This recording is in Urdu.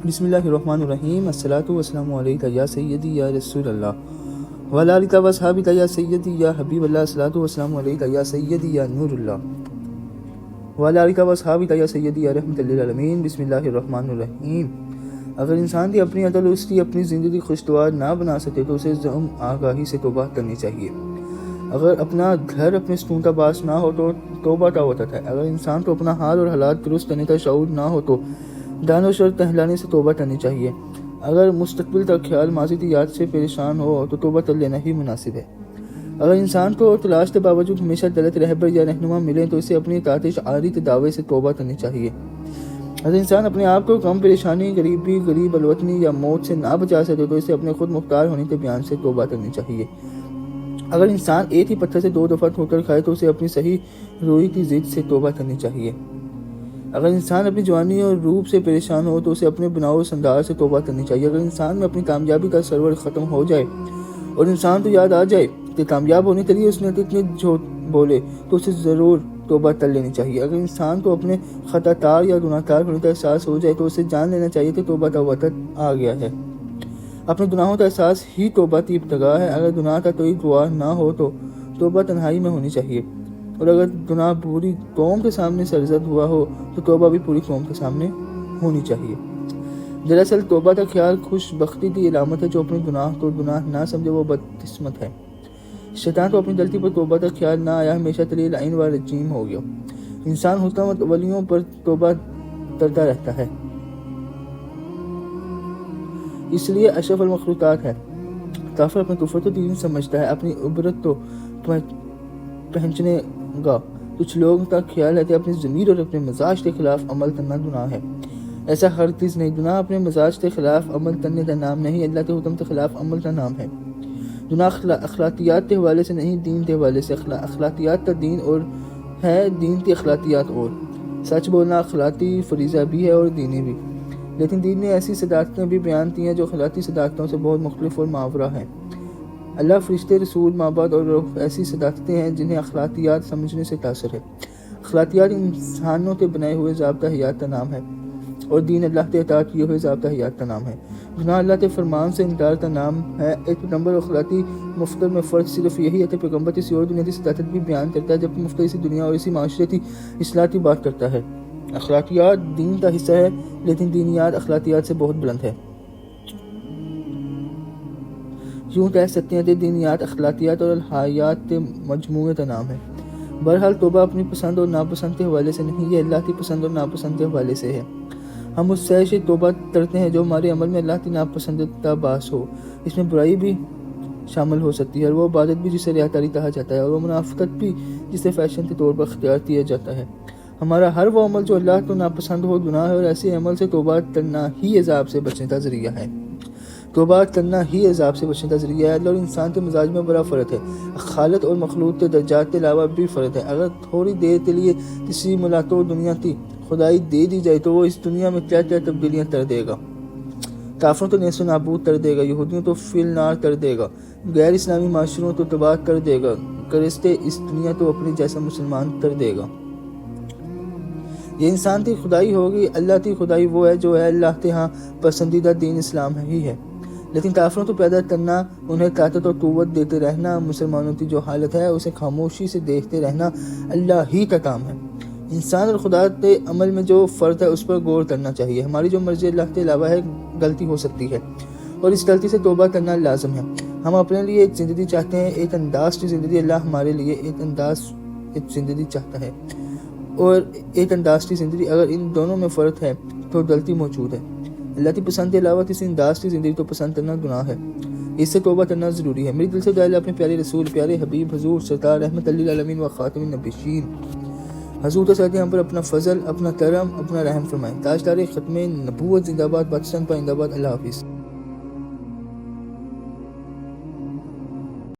بسم اللہ الرحمن الرحیم الصلاۃ والسلام علیک یا سیدی یا رسول اللہ وعلی آلک و اصحابک یا سیدی یا حبیب اللہ الصلاۃ والسلام علیک یا سیدی یا نور اللہ وعلی آلک و اصحابک یا سیدی یا رحمت للعالمین۔ بسم اللہ الرحمن الرحیم۔ اگر انسان کی اپنی عدل اس کی اپنی زندگی خوشگوار نہ بنا سکے تو اسے ضم آگاہی سے توبہ کرنی چاہیے۔ اگر اپنا گھر اپنے ستون کا باعث نہ ہو تو توبہ کا ہوتا ہے۔ اگر انسان کو اپنا حال اور حالات درست کرنے کا شعور نہ ہو تو دانش اور ٹہلانے سے توبہ کرنی چاہیے۔ اگر مستقبل کا خیال ماضی کی یاد سے پریشان ہو تو توبہ کر لینا ہی مناسب ہے۔ اگر انسان کو تلاش کے باوجود ہمیشہ غلط رہبر یا رہنما ملے تو اسے اپنی اطاعت شعاری کے دعوے سے توبہ کرنی چاہیے۔ اگر انسان اپنے آپ کو غم پریشانی غریب الوطنی یا موت سے نہ بچا سکے تو اسے اپنے خود مختار ہونے کے بیان سے توبہ کرنی چاہیے۔ اگر انسان ایک ہی پتھر سے 2 دفعہ ٹھوکر کھائے تو اسے اپنی صحیح روئی کی ضد سے توبہ کرنی چاہیے۔ اگر انسان اپنی جوانی اور روپ سے پریشان ہو تو اسے اپنے بناؤ سندار سے توبہ کرنی چاہیے۔ اگر انسان میں اپنی کامیابی کا سرور ختم ہو جائے اور انسان کو یاد آ جائے کہ کامیاب ہونے کے لیے اس نے کتنے جھوٹ بولے تو اسے ضرور توبہ کر لینی چاہیے۔ اگر انسان کو اپنے خطا کار یا گناہ کار ہونے کا احساس ہو جائے تو اسے جان لینا چاہیے کہ توبہ کا وقت آ گیا ہے۔ اپنے گناہوں کا احساس ہی توبہ کی ابتدا ہے۔ اگر گناہ کا کوئی گواہ نہ ہو تو توبہ تنہائی میں ہونی چاہیے، اور اگر گناہ پوری قوم کے سامنے سرزد ہوا ہو تو توبہ بھی پوری قوم کے سامنے ہونی چاہیے۔ دراصل توبہ کا خیال خوش بختی کی علامت ہے۔ جو اپنے گناہ کو گناہ نہ سمجھے وہ بدقسمت ہے۔ شیطان کو اپنی غلطی پر توبہ کا خیال نہ آیا ہمیشہ کے لیے لعین و رجیم ہو گیا۔ انسان حکمت ولیوں پر توبہ کرتا رہتا ہے، اس لیے اشرف المخلوقات ہے۔ کافر اپنے کفر کو دین سمجھتا ہے، اپنی عبرت تو پہنچنے گا۔ کچھ لوگوں کا خیال ہے کہ اپنی ضمیر اور اپنے مزاج کے خلاف عمل کرنا گناہ ہے۔ ایسا ہرگز نہیں۔ گناہ اپنے مزاج کے خلاف عمل کرنے کا نام نہیں، اللہ کے حکم کے خلاف عمل کا نام ہے۔ گناہ اخلاقیات کے حوالے سے نہیں، دین کے حوالے سے۔ اخلاقیات کا دین اور ہے، دین کی اخلاقیات اور۔ سچ بولنا اخلاقی فریضہ بھی ہے اور دینی بھی، لیکن دین نے ایسی صداقتیں بھی بیان کی ہیں جو اخلاقی صداقتوں سے بہت مختلف اور ماورا ہیں۔ اللہ، فرشتے، رسول، مابعد اور روح ایسی صداقتیں ہیں جنہیں اخلاقیات سمجھنے سے تاثر ہے۔ اخلاقیات انسانوں کے بنائے ہوئے ضابطہ حیات کا نام ہے اور دین اللہ کے عطا کیے ہوئے ضابطہ حیات کا نام ہے۔ گناہ اللہ کے فرمان سے انکار کا نام ہے۔ ایک پیغمبر اخلاقی مفتر میں فرق صرف یہی ہے کہ پیغمبر کسی اور دنیا کی صداقت بھی بیان کرتا ہے، جبکہ مفتر اسی دنیا اور اسی معاشرے کی اصلاح کی بات کرتا ہے۔ اخلاقیات دین کا حصہ ہے، لیکن دینیات اخلاقیات سے بہت بلند ہے۔ یوں کہہ سکتے ہیں کہ دینیات اخلاقیات اور الہیات کے مجموعے کا نام ہے۔ بہرحال توبہ اپنی پسند اور ناپسند کے حوالے سے نہیں، یہ اللہ کی پسند اور ناپسند کے حوالے سے ہے۔ ہم اس شے سے توبہ کرتے ہیں جو ہمارے عمل میں اللہ کی ناپسند کا باعث ہو۔ اس میں برائی بھی شامل ہو سکتی ہے، اور وہ عبادت بھی جسے ریاکاری کہا جاتا ہے، اور وہ منافقت بھی جسے فیشن کے طور پر اختیار کیا جاتا ہے۔ ہمارا ہر وہ عمل جو اللہ کو ناپسند ہو گناہ ہے، اور ایسے عمل سے توبہ کرنا ہی عذاب سے بچنے کا ذریعہ ہے۔ توبہ کرنا ہی عذاب سے بچنے کا ذریعہ ہے۔ اللہ اور انسان کے مزاج میں بڑا فرق ہے۔ خالق اور مخلوق کے درجات کے علاوہ بھی فرق ہے۔ اگر تھوڑی دیر کے لیے کسی ملک کو دنیا کی خدائی دے دی جائے تو وہ اس دنیا میں کیا کیا تبدیلیاں کر دے گا۔ کافروں کو نیست و نابود کر دے گا، یہودیوں کو فی النار کر دے گا، غیر اسلامی معاشروں کو تباہ کر دے گا، گرشتے اس دنیا کو اپنے جیسا مسلمان کر دے گا۔ یہ انسان کی خدائی ہوگی۔ اللہ کی خدائی وہ ہے جو ہے اللہ کے ہاں پسندیدہ دین اسلام ہی ہے، لیکن کافروں کو پیدا کرنا، انہیں طاقت اور قوت دیتے رہنا، مسلمانوں کی جو حالت ہے اسے خاموشی سے دیکھتے رہنا اللہ ہی کا کام ہے۔ انسان اور خدا کے عمل میں جو فرق ہے اس پر غور کرنا چاہیے۔ ہماری جو مرضی اللہ کے علاوہ ہے غلطی ہو سکتی ہے، اور اس غلطی سے توبہ کرنا لازم ہے۔ ہم اپنے لیے ایک زندگی چاہتے ہیں، ایک انداز کی زندگی۔ اللہ ہمارے لیے ایک زندگی چاہتا ہے اور ایک انداز کی زندگی۔ اگر ان دونوں میں فرق ہے تو غلطی موجود ہے۔ اللہ کی پسند کے علاوہ کسی انداز کی زندگی کو پسند کرنا گناہ ہے، اس سے توبہ کرنا ضروری ہے۔ میری دل سے دعا ہے اپنے پیارے رسول، پیارے حبیب حضور سرکار رحمت للعالمین و خاتم النبیین حضور کے ساتھ ہم پر اپنا فضل، اپنا کرم، اپنا رحم فرمائیں۔ تاجدار ختم نبوت زندہ باد، پاکستان پائندہ باد۔ اللہ حافظ۔